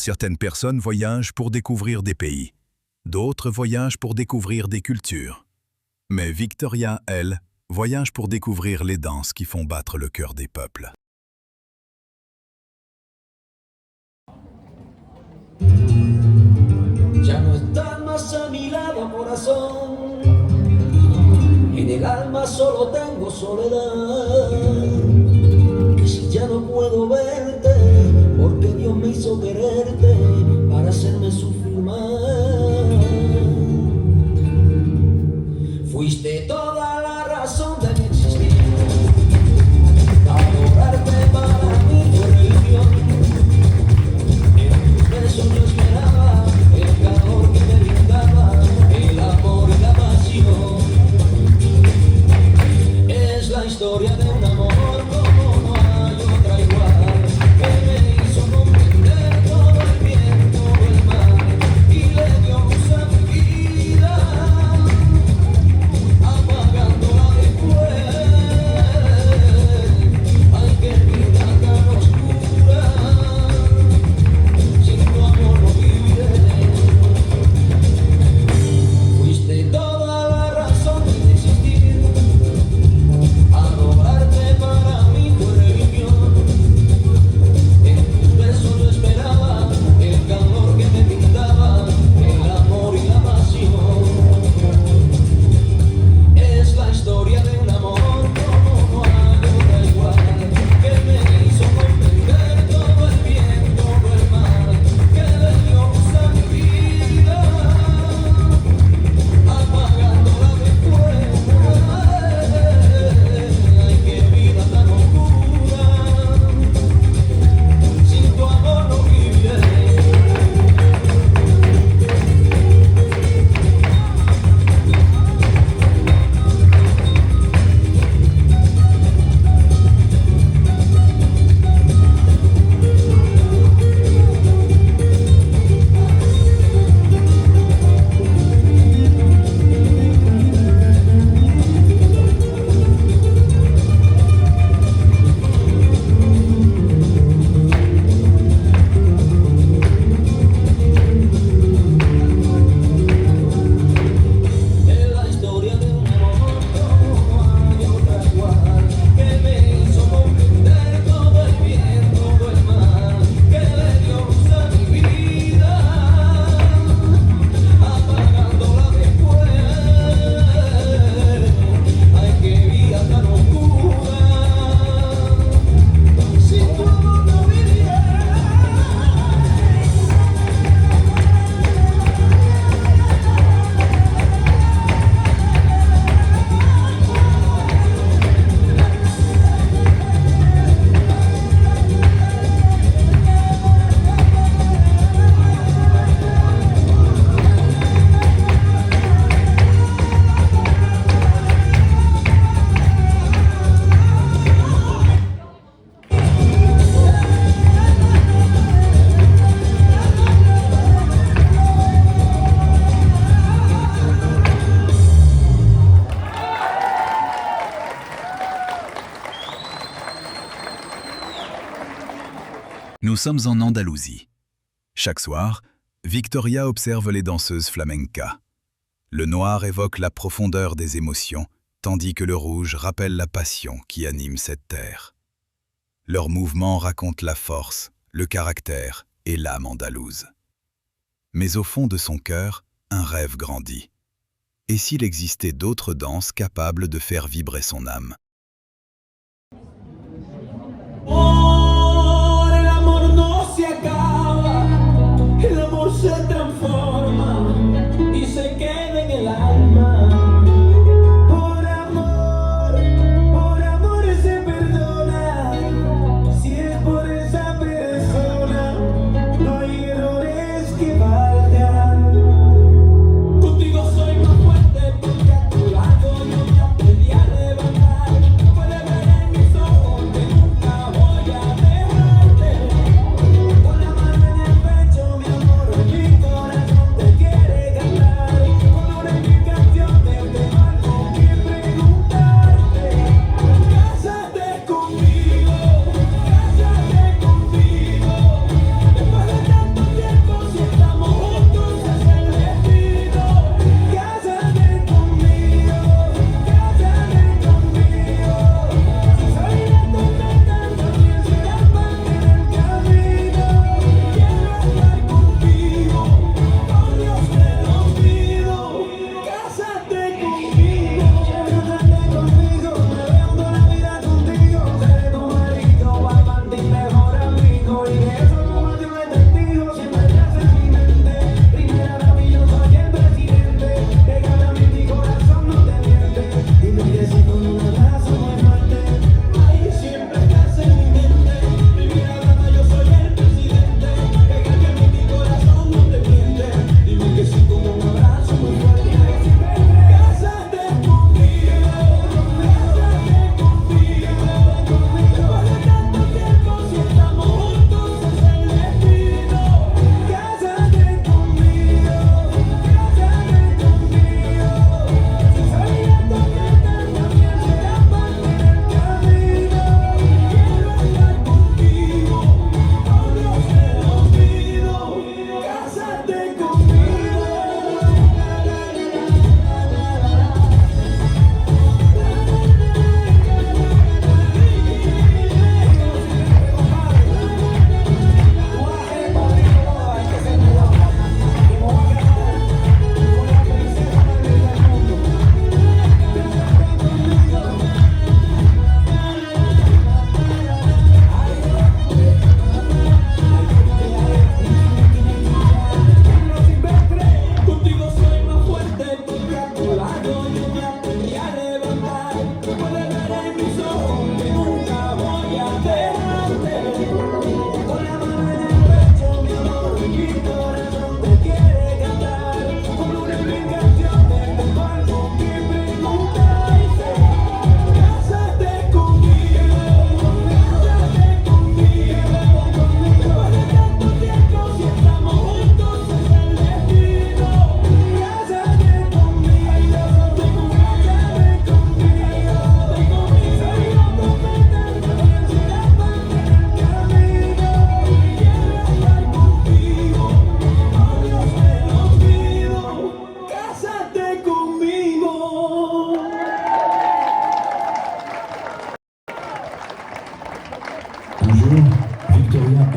Certaines personnes voyagent pour découvrir des pays. D'autres voyagent pour découvrir des cultures. Mais Victoria, elle, voyage pour découvrir les danses qui font battre le cœur des peuples. Ya no estás más a mi lado, corazón. En el alma solo tengo soledad. Que si ya no puedo verte, porque Dios me hizo quererte para hacerme sufrir más. Fuiste toda la razón de mi existir. Adorarte para mí fue religión. En tus besos yo esperaba el calor que me brindaba, el amor y la pasión. Es la historia de un amor como no hay otra igual, que me hizo comprender todo el bien, todo el mal, y le dio luz a mi vida, apagándola después. Ay, qué vida tan oscura, sin tu amor no viviré. Fuiste toda la razón de existir. Adorarte para mí fue religión. En tus besos yo esperaba el calor que me brindaba, el amor y la pasión. Es la historia de un amor como no hay otra igual, que me hizo comprender todo el bien, todo el mal, que le dio luz a mi vida, apagándola después. Ay, qué vida tan oscura, sin tu amor no viviré. Es la historia de un amor como no hay otra igual, que me hizo comprender todo el bien, todo el mal, que le dio luz a mi vida, apagándola después. Ay, qué vida tan oscura, sin tu amor no viviré. Nous sommes en Andalousie. Chaque soir, Victoria observe les danseuses flamenca. Le noir évoque la profondeur des émotions, tandis que le rouge rappelle la passion qui anime cette terre. Leurs mouvements racontent la force, le caractère et l'âme andalouse. Mais au fond de son cœur, un rêve grandit. Et s'il existait d'autres danses capables de faire vibrer son âme? Oh, el amor no se acaba, el amor se transforma y se queda en el alma. Por amor se perdona, si es por esa persona, no hay errores que valgan. Contigo soy más fuerte porque a tu lado yo ya aprendí a levantar.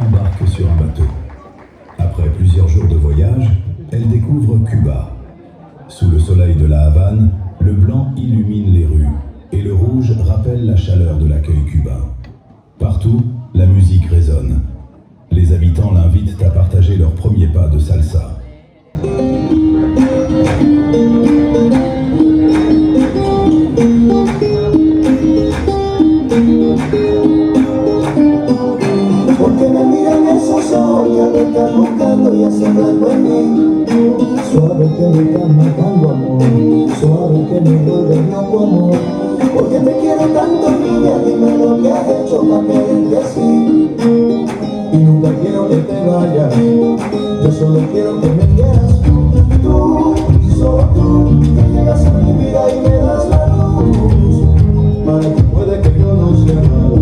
embarque sur un bateau. Après plusieurs jours de voyage, elle découvre Cuba. Sous le soleil de la Havane, le blanc illumine les rues et le rouge rappelle la chaleur de l'accueil cubain. Partout, la musique résonne. Les habitants l'invitent à partager leurs premiers pas de salsa. Porque me miran esos ojos que me están buscando y sembrando en mí. Suave que me están matando, amor. Suave que me vuelve loco, amor. Porque te quiero tanto, niña, dime lo que has hecho para quererte así. Y nunca quiero que te vayas, yo solo quiero que me quieras tú y solo tú, que llegas a mi vida y me das la luz. Para ti puede que yo no sea nada,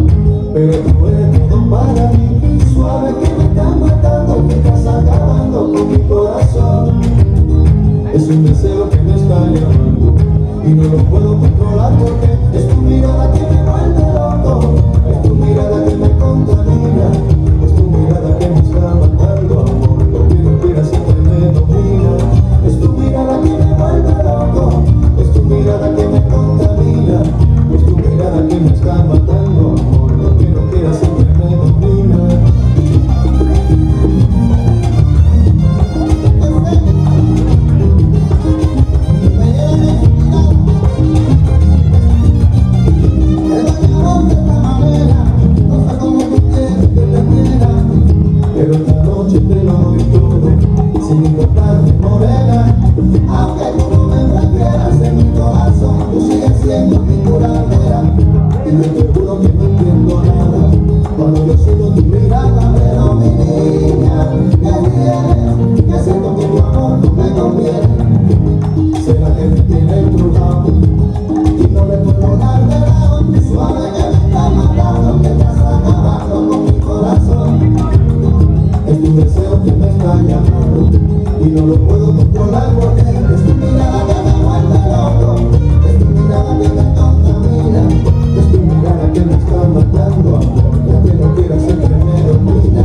pero tú eres todo para mí. Suave que me estás matando, que estás acabando con mi corazón. Es un deseo que me está llamando y no lo puedo controlar porque es tu mirada que me vuelve loco, es tu mirada que me contamina, es tu mirada que me está matando, amor. Lo que no quieras siempre me domina, es tu mirada que me vuelve loco, es tu mirada que me contamina, es tu mirada que me está matando, amor. Lo que no quieras siempre me domina. Pero esta noche te lo doy todo, sin importarme morena. Aunque tú no me prefieras en mi corazón, tú sigues siendo mi curadera. Y yo te juro que no entiendo nada cuando yo siento tu mirada. Pero mi niña, ¿qué tienes? Que siento que tu amor no me conviene. ¿Será que me tiene embrujado y no le puedo dar de lado? Suave que me está matando, que estás acabando con mi corazón. Es tu deseo que me está llamando y no lo puedo controlar porque es tu mirada que me vuelve loco, es tu mirada que me contamina, es tu mirada que me está matando, amor. Ya que no quieras siempre me domina.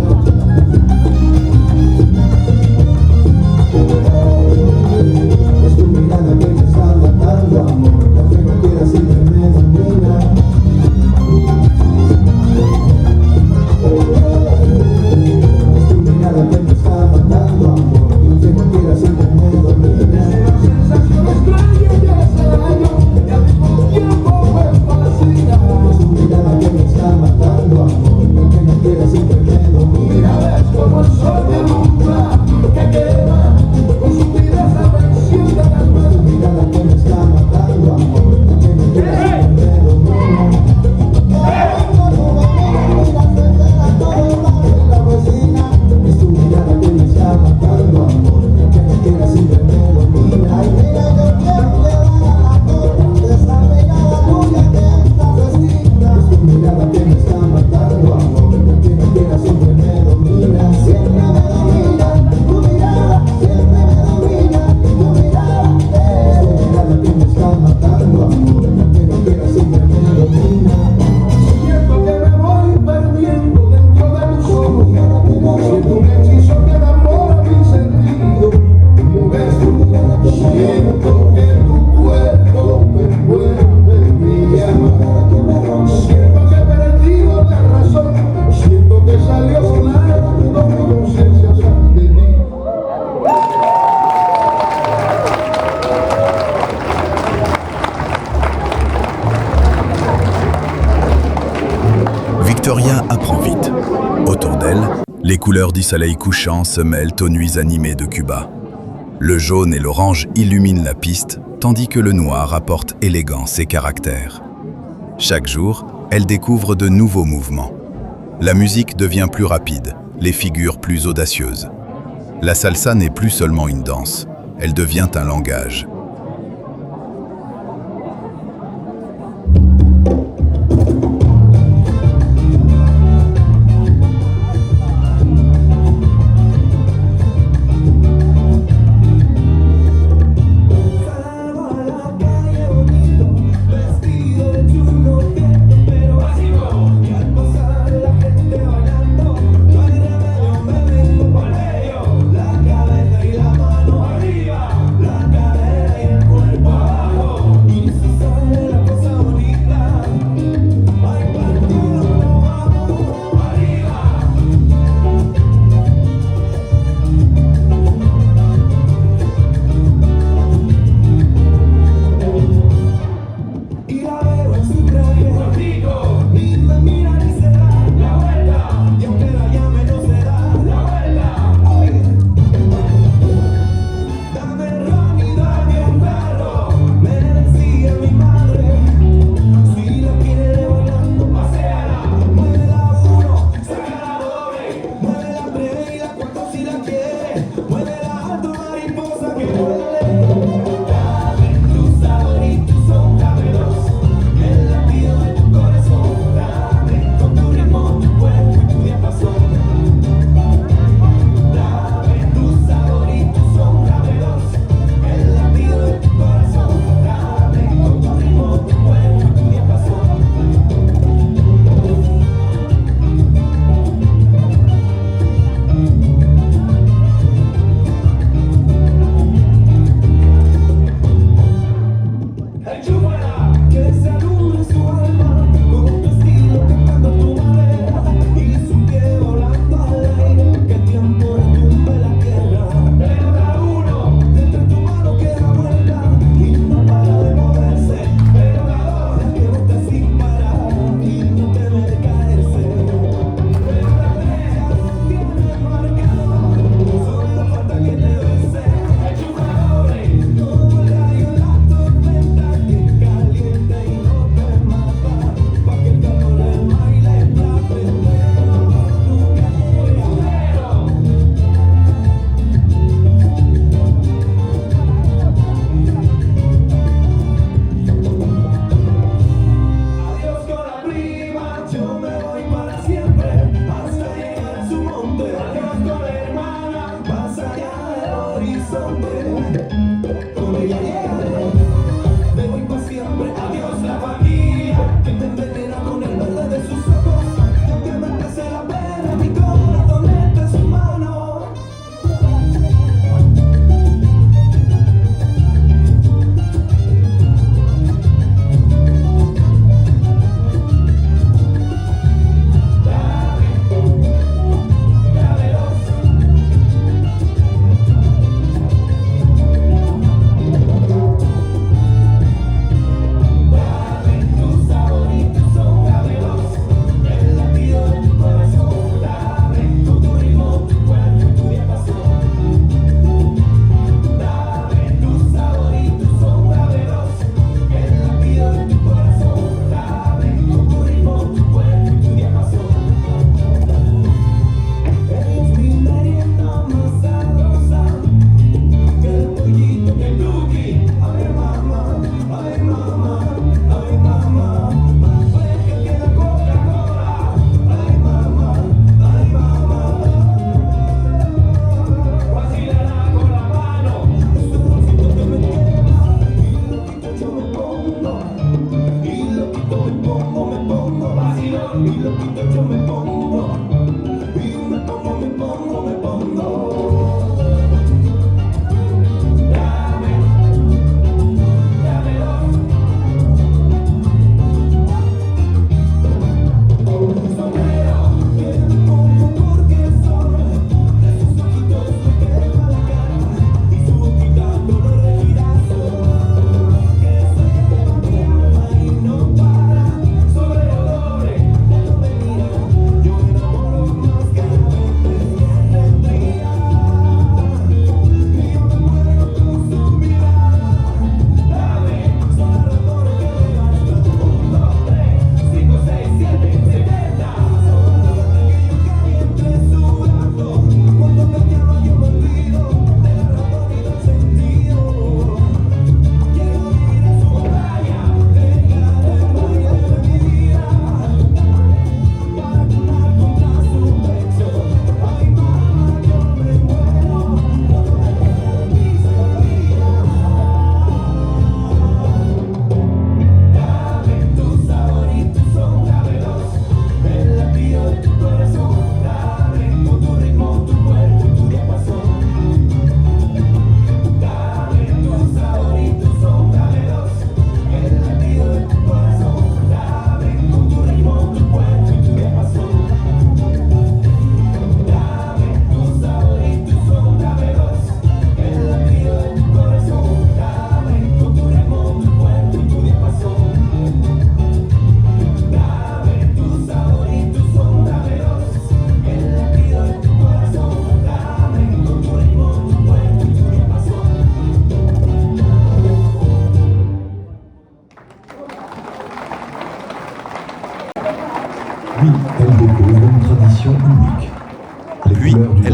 Es tu mirada que me está matando, amor. Ya que no quieras siempre me domina. Que me está matando, amor, y que no quiera siempre me domina. Es una sensación extraña que hace daño y al mismo tiempo me fascina. Es tu mirada que me está matando, amor, y que no quiera siempre me domina. Ves como el sol de alumbra, que quema con su vida esa versión de las manos. Es tu mirada que me está matando, amor, y que no quiera siempre me domina. Es tu mirada que me está matando, amor, que no quiera siempre me domina. Ay, mira, yo quiero llevar a la torre de esa mirada tuya que me asesina. Es tu mirada que me está matando, amor, que no quiera siempre me domina. Siempre me domina, tu mirada, siempre me domina, tu mirada. Es tu mirada que me está matando, amor, que no quiera siempre me domina. Siento que me voy perdiendo dentro de tus ojos. Siento un hechizo que enamora mi sentido. Siento que tu cuerpo me envuelve mía. Siento que he perdido la razón. Siento que salió volando mi conciencia de mí. Victoria apprend vite. Autour d'elle, les couleurs du soleil couchant se mêlent aux nuits animées de Cuba. Le jaune et l'orange illuminent la piste, tandis que le noir apporte élégance et caractère. Chaque jour, elle découvre de nouveaux mouvements. La musique devient plus rapide, les figures plus audacieuses. La salsa n'est plus seulement une danse, elle devient un langage. Pero así no, y al pasar la gente bailando,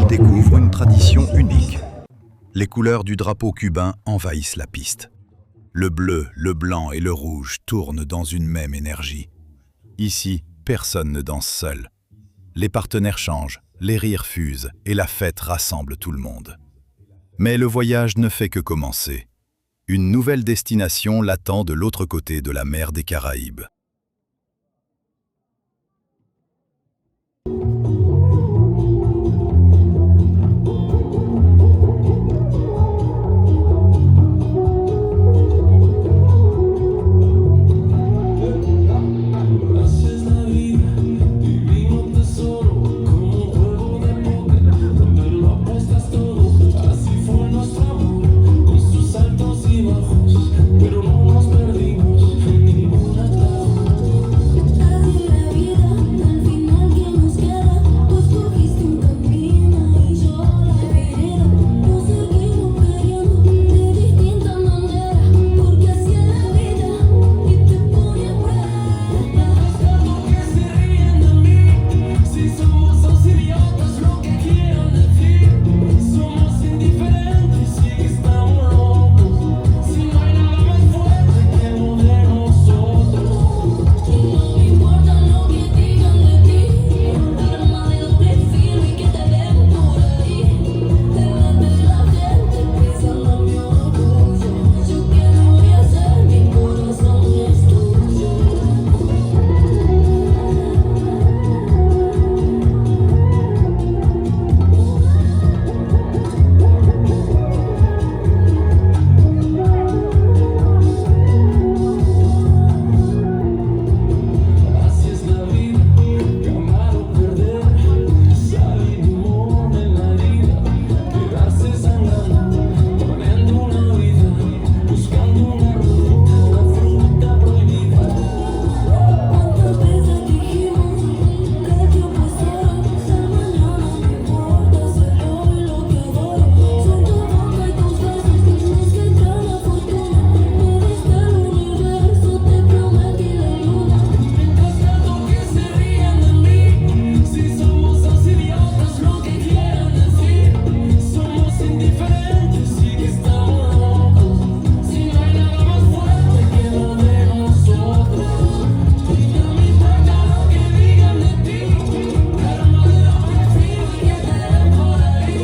ils découvrent une tradition unique. Les couleurs du drapeau cubain envahissent la piste. Le bleu, le blanc et le rouge tournent dans une même énergie. Ici, personne ne danse seul. Les partenaires changent, les rires fusent et la fête rassemble tout le monde. Mais le voyage ne fait que commencer. Une nouvelle destination l'attend de l'autre côté de la mer des Caraïbes. Así es la vida, vivir un tesoro como un juego de póker, donde lo apuestas todo. Así fue nuestro amor, con sus altos y bajos, pero no nos perdimos en ninguna etapa. Así es la vida, al final que nos queda, pues cogiste un camino y yo la vereda. Nos seguimos queriendo de distinta manera, porque así es la vida y te pone a prueba. Que se ríen de mí, si somos dos idiotas, lo que quieran decir. Somos indiferentes y que estamos locos. Si no hay nada más fuerte que uno de nosotros. No me importa lo que digan de ti, arma de doble filo y que te ven por ahí. Delante de la gente pisando mi orgullo. Yo que lo voy a hacer, mi corazón es tuyo. Así es la vida, ganar o perder, salir limón en la herida, quedarse sangrando, poniendo una vida, buscando una ruta, una fruta prohibida. ¿Cuántas veces dijimos que el tiempo es oro? Ser mañana no importa, ser hoy lo que adoro. Son tu boca y tus besos, los que traen la fortuna. Me diste el universo, te prometí la luna. Mientras tanto que se rían de mí, si somos dos idiotas, lo que quieran decir. Somos indiferentes y que estamos locos. Si no hay nada más fuerte que uno de nosotros. Y no me importa lo que digan de ti, arma de doble filo y que te den por ahí.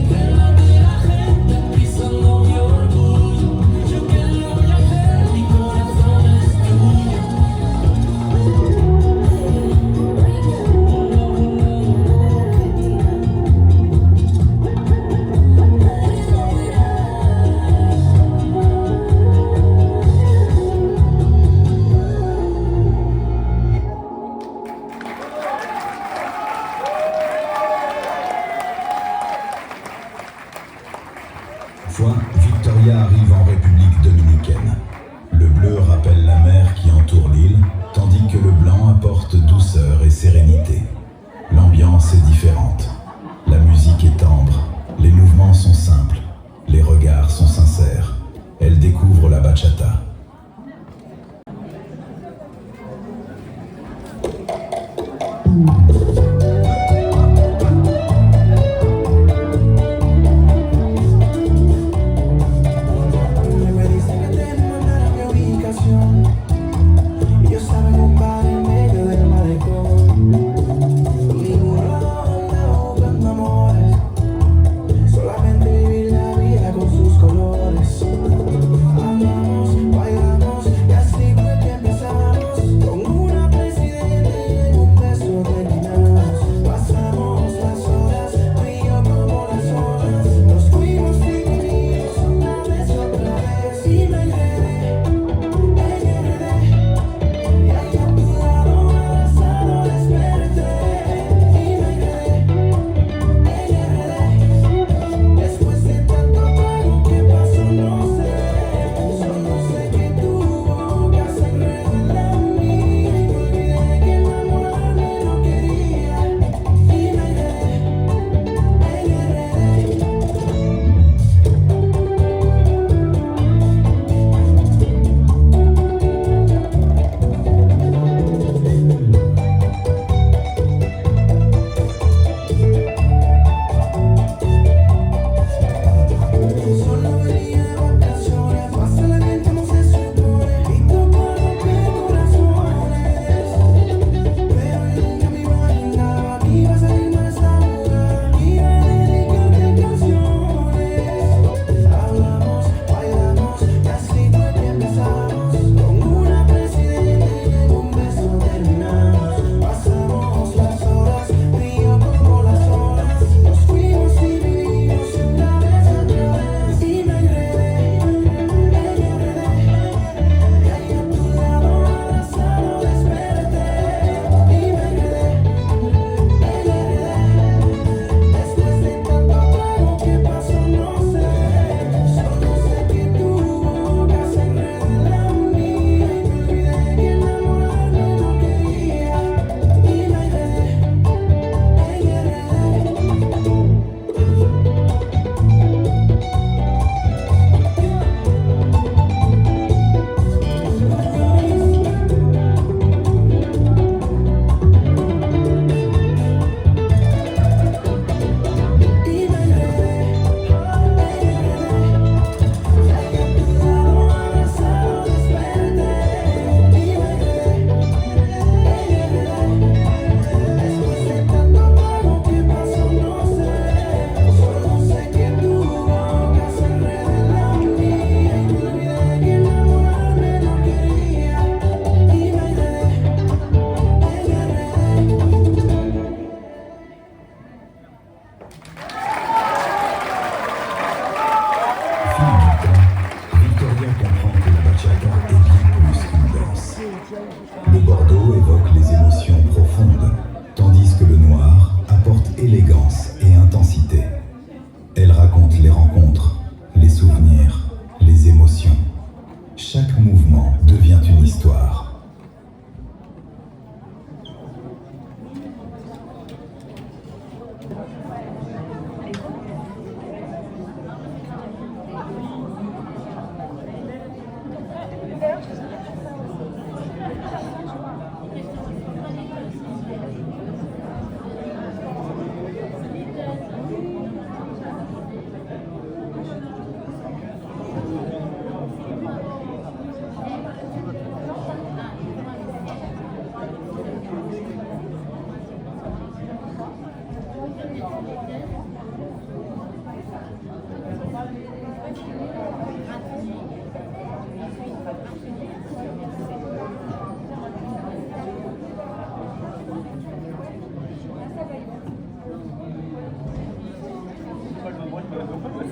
Delante de la gente pisando mi orgullo. Yo que lo voy a hacer, mi corazón es tuyo. Fois, Victoria arrive en République dominicaine. Le bleu rappelle la mer qui entoure l'île, tandis que le blanc apporte douceur et sérénité. L'ambiance est différente. La musique est tendre, les mouvements sont simples, les regards sont sincères. Elle découvre la bachata. Me dicen que te mandaron mi ubicación y ellos saben un bar en medio del malecón. Mi burro anda buscando amores, solamente vivir la vida con sus colores. Amamos,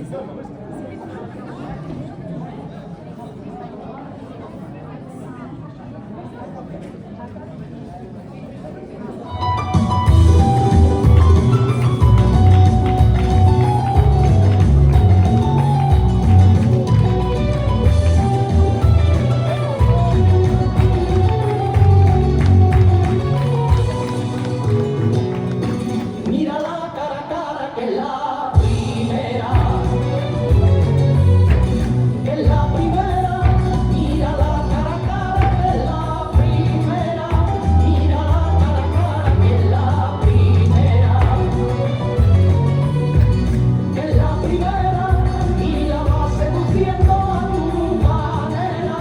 Mira la cara a cara que es la primera, que es la primera. Mira la cara a cara que es la primera, mira la cara a cara que es la primera, que es la primera. Y la vas seduciendo a tu manera,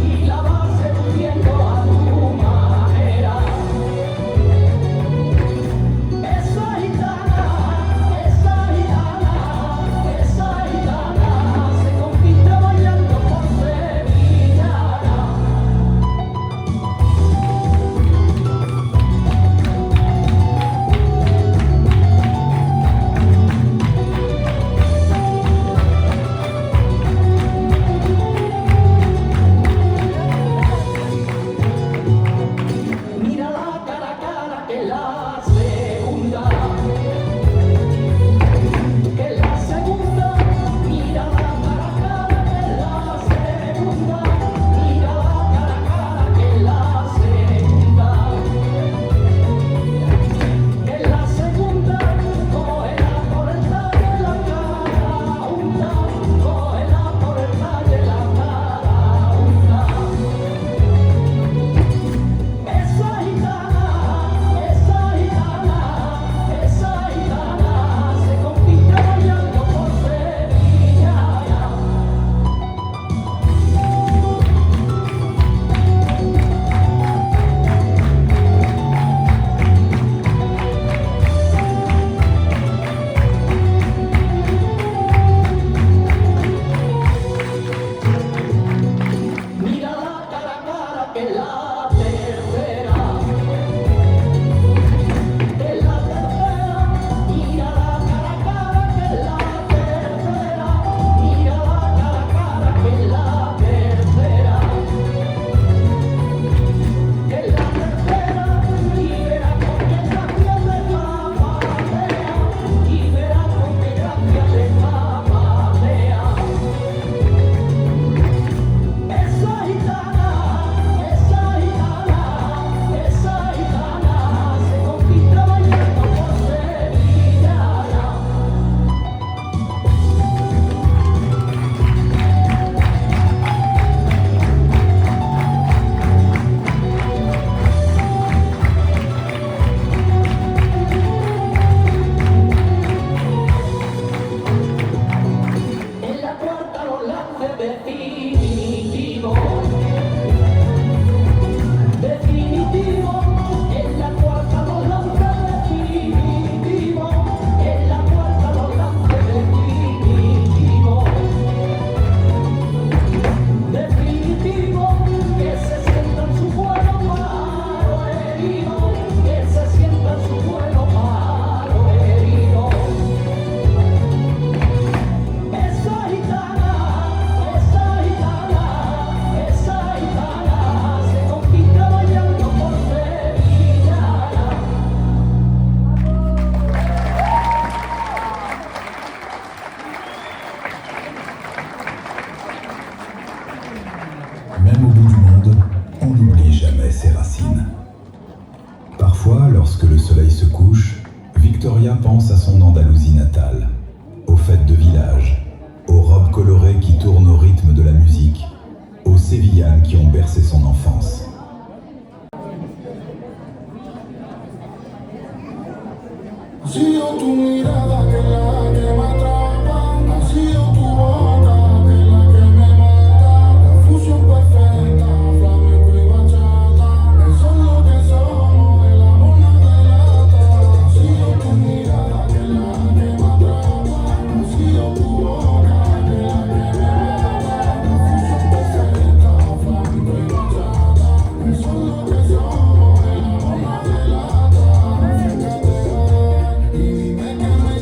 y la vas seduciendo a tu manera. Esa gitana se conquista bailando por sevillana. Mira la cara a cara que es la segunda, que es la segunda. Mira la cara a cara que es la segunda, mira la cara a cara que es la segunda, que es la segunda. Cógela por el talle la cara hunda, cógela por el talle la cara hunda. Esa gitana se conquista bailando por sevillana. Mira la cara a cara que es la tercera, que es la tercera. Mira la cara a cara que es la tercera, mira la cara a cara que es la tercera, que es la tercera. Y verás con qué gracia te zapatea, y verás con qué gracia te zapatea. Esa gitana se conquista bailando por sevillana. En la cuarta los lances definitivo, definitivo. En la cuarta los lances definitivo, en la cuarta los lances definitivo, definitivo. Que se sienta en su vuelo paro herido, que se sienta en su vuelo paro herido. Esa gitana se conquista bailando por sevillana. Même au bout du monde, on n'oublie jamais ses racines. Parfois, lorsque le soleil se couche, Victoria pense à son Andalousie natale, aux fêtes de village, aux robes colorées qui tournent au rythme de la musique, aux sévillanes qui ont bercé son enfance. Ha sido tu mirada que es la que me atrapa, ha sido tu boca que es la que me mata, la fusión perfecta, flamenco y bachata, eso es lo que somos, el amor no delata. Ha sido tu mirada que es la que me atrapa, ha sido tu boca que es la que me mata, la fusión perfecta, flamenco y bachata, eso es lo que somos, el amor no delata. Y dime que me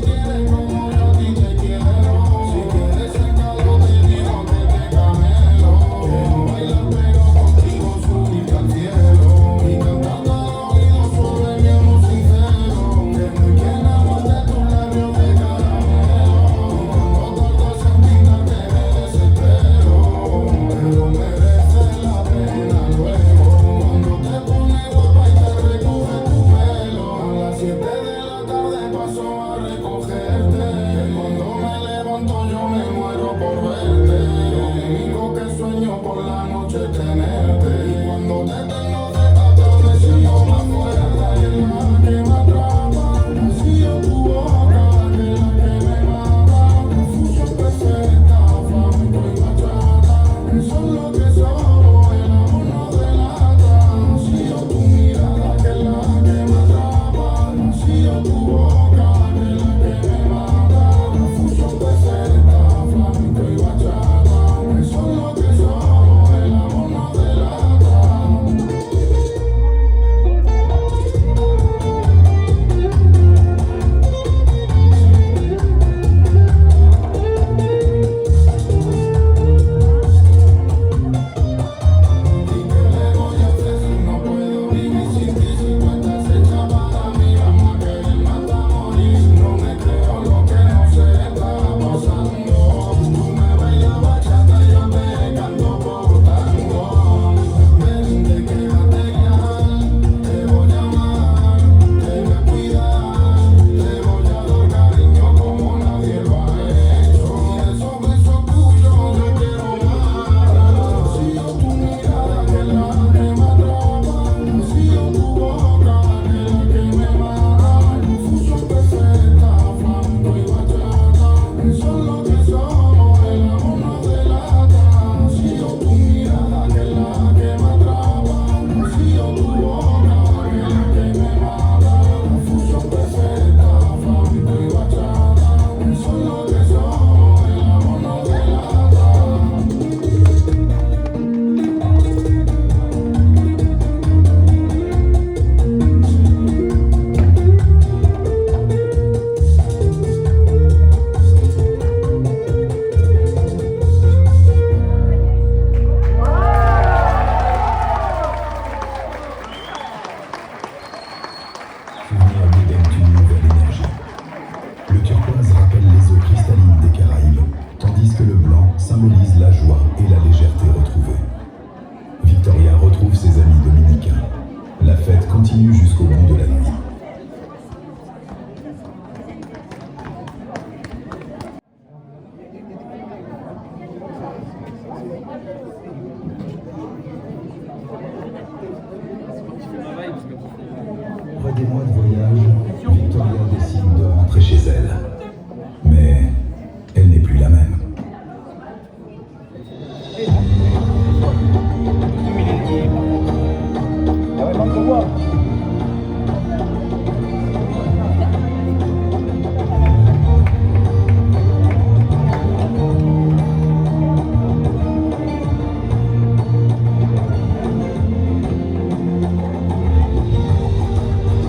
continue jusqu'au bout de la nuit. Après des mois de voyage, Victoria décide de rentrer chez elle. Mais elle n'est plus la même.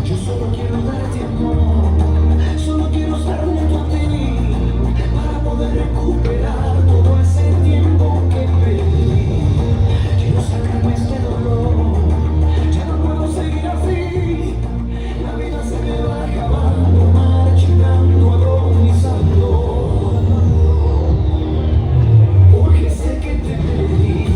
Yo solo quiero darte amor, solo quiero estar junto a ti para poder recuperar todo ese tiempo que perdí. Quiero sacarme este dolor, ya no puedo seguir así. La vida se me va acabando, marchitando, agonizando. Porque sé que te perdí.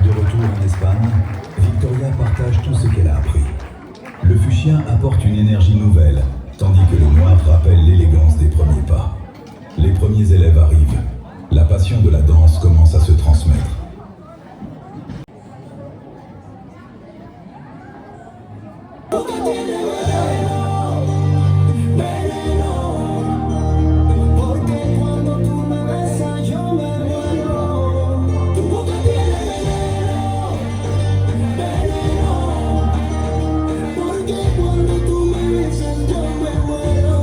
De retour en Espagne, Victoria partage tout ce qu'elle a appris. Le fuchsia apporte une énergie nouvelle, tandis que le noir rappelle l'élégance des premiers pas. Les premiers élèves arrivent. La passion de la danse commence à se transmettre. Porque cuando tú me besas yo me muero. Tu boca tiene veneno. Porque cuando tú me besas yo me muero.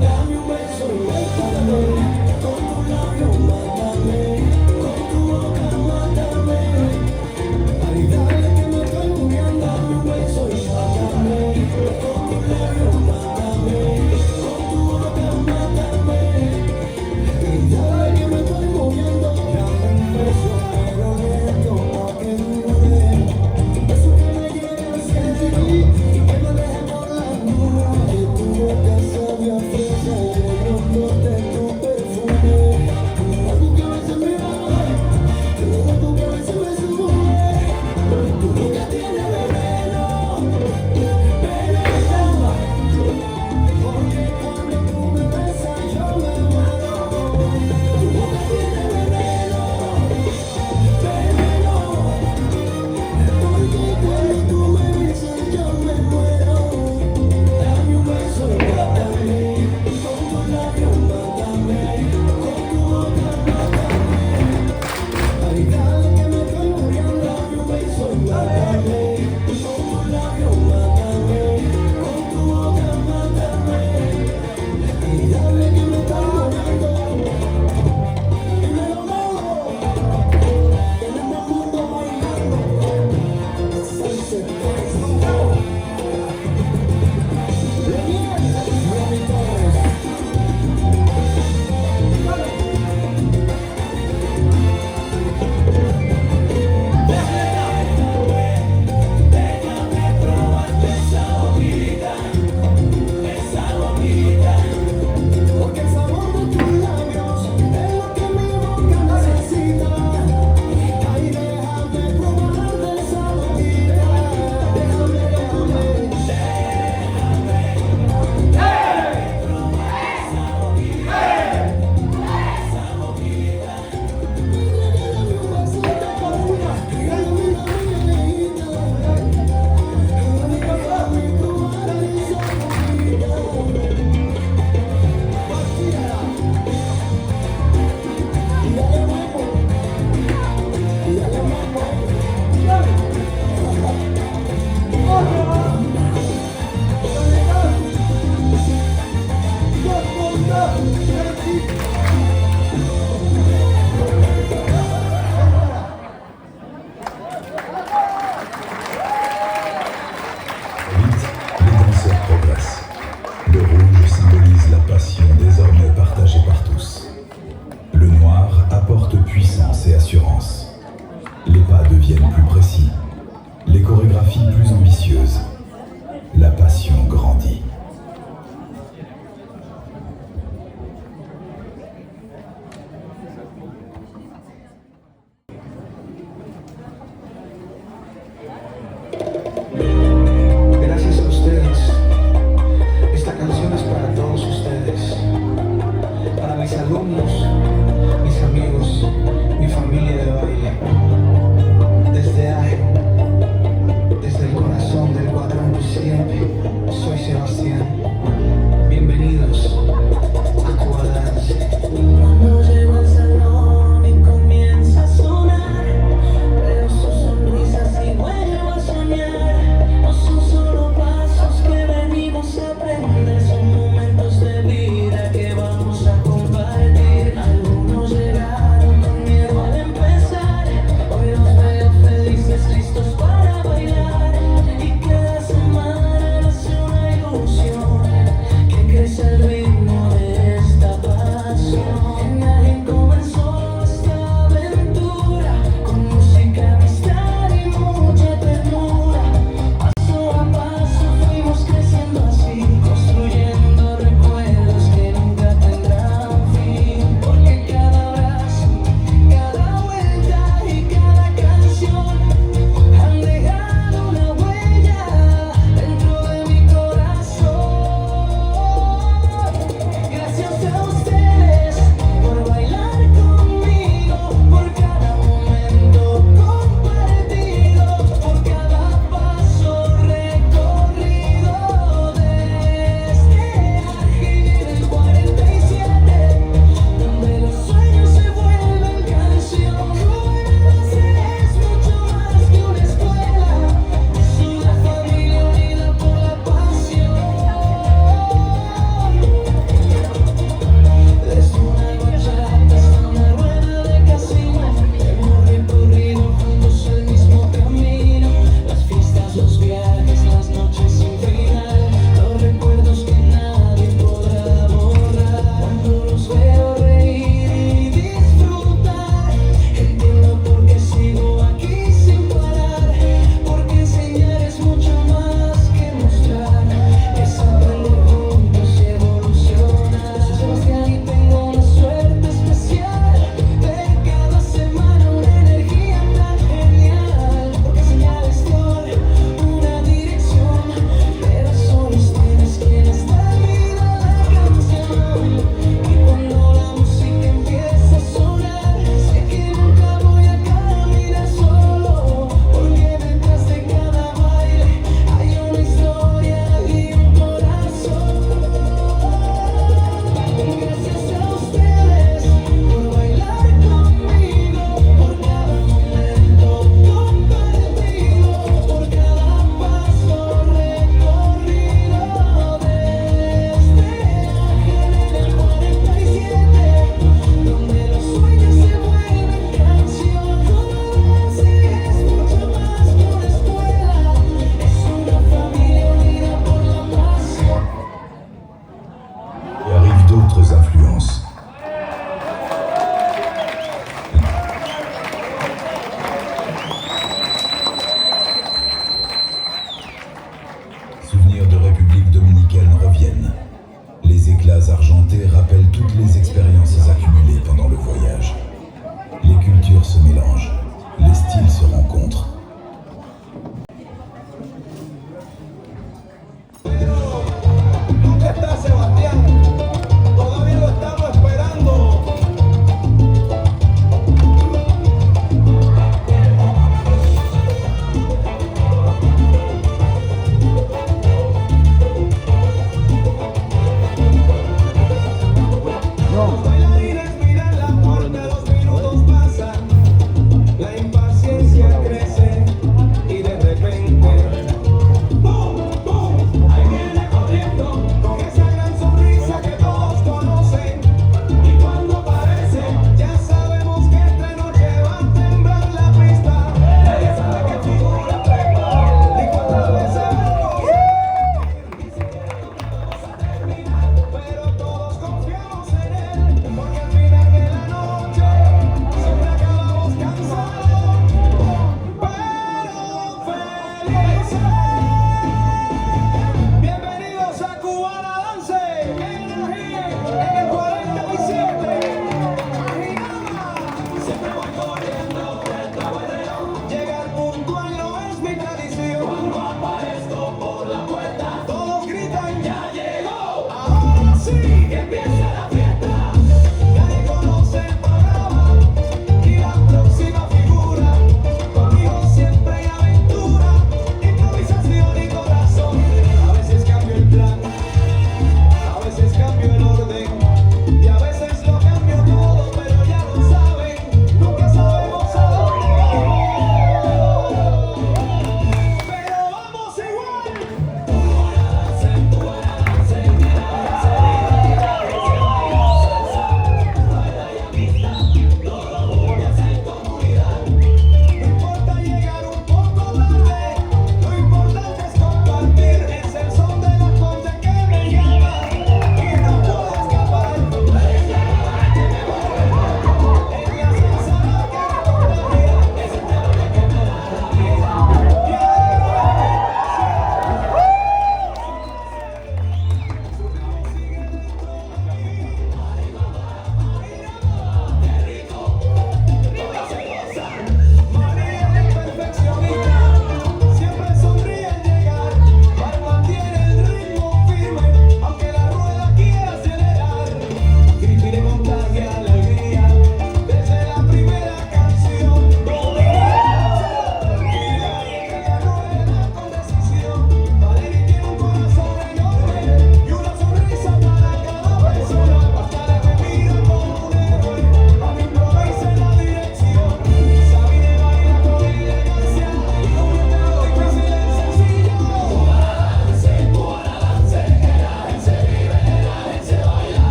Dame un beso, bésame, con tu labio mátame, con tu boca puissance et assurance. Les pas deviennent plus précis, les chorégraphies plus ambitieuses. La passion grandit. Gracias a ustedes. Esta canción es para todos ustedes. Para mis alumnos, mis amigos, mi familia de baile. Desde el corazón del cuadrante siempre.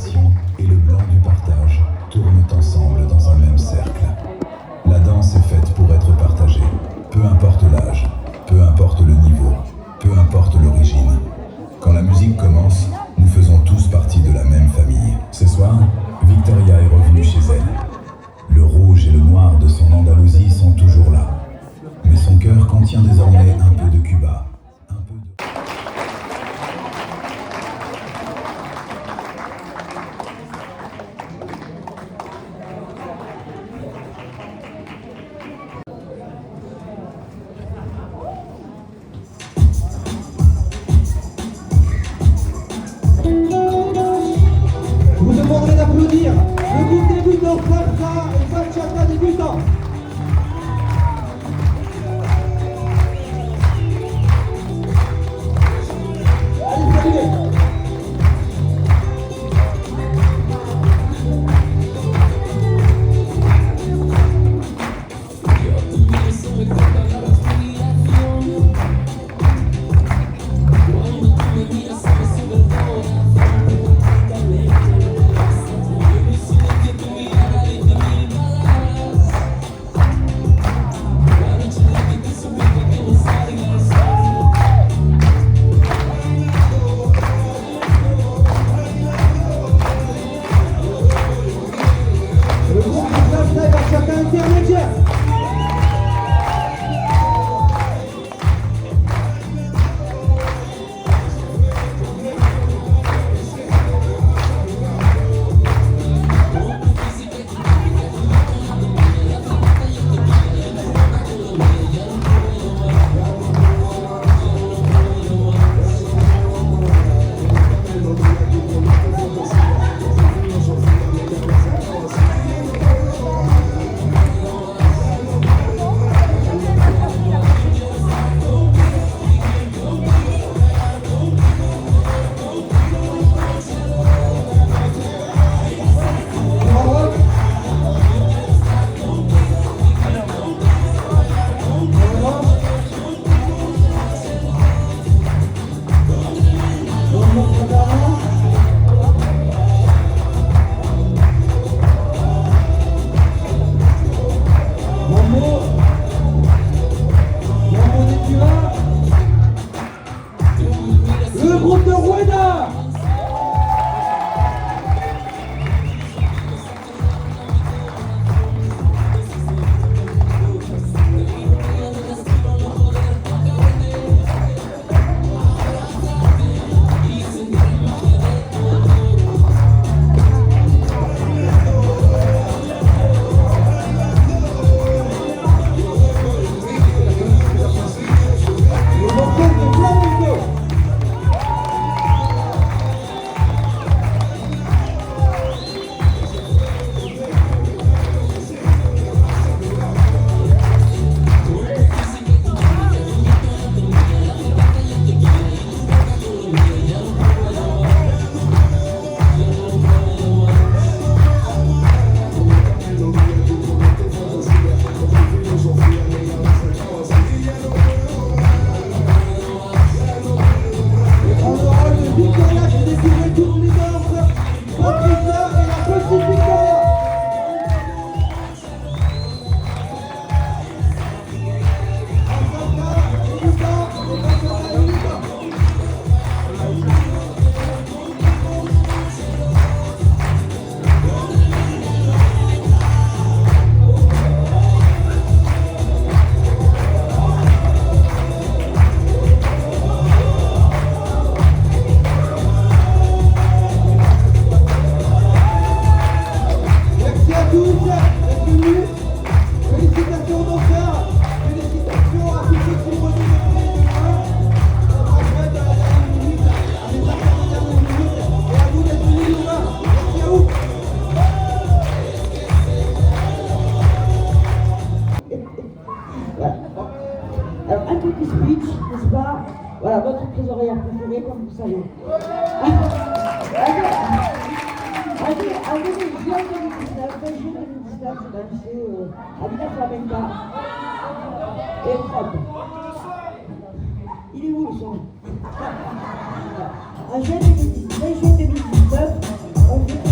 l'animation et le blanc du partage tournent ensemble dans un même cercle. La danse est faite pour être partagée, peu importe l'âge, peu importe le niveau, peu importe l'origine. Quand la musique commence, nous faisons tous partie de la même famille. Ce soir, Victoria est revenue chez elle. Le rouge et le noir de son Andalousie sont toujours là. Mais son cœur contient désormais un peu de Cuba, un peu de... Je vous demanderai d'applaudir le groupe débutant Salsa et Bachata débutant. Allez, saluez. Le groupe Salsa et Bachata intermédiaire. Le groupe de Rueda. Le morceau de Flamenco. En l'oral de Victoria qui désirait toutes les danses, Patricia et la petite Victoria. Salsa, débutant, et Bachata débutant. Merci à tous d'être venus. Félicitations aux danseurs. Félicitations à tous ceux qui sont venus de près et de loin. Ça sera chouette à la dernière minute, à les affaires de dernière minute. Et à vous d'être venus nous voir. Merci à vous. Alors, un petit speech, n'est-ce pas? Voilà, votre trésorière préférée, comme vous savez. En 2019, j'ai dansé à Villa Flamenca et Fab. Il est où le son? En juin 2019, on fait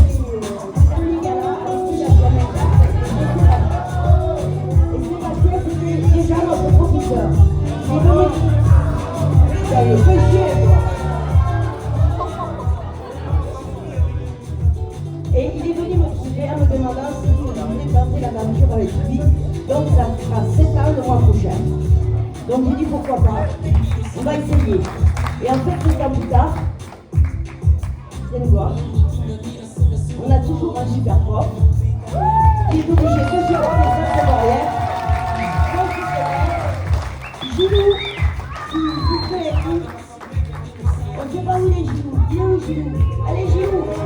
Et il est venu me trouver en me demandant si je voulais tenter l'aventure avec lui. Donc ça fera 7 ans le mois prochain. Donc j'ai dit pourquoi pas. On va essayer. Et en fait, 7 ans plus tard, vous allez voir, on a toujours un super prof. Il est obligé de gérer les autres barrières. Gilou, s'il vous plaît, on ne sait pas où il est Gilou. Il est où Gilou? Allez Gilou!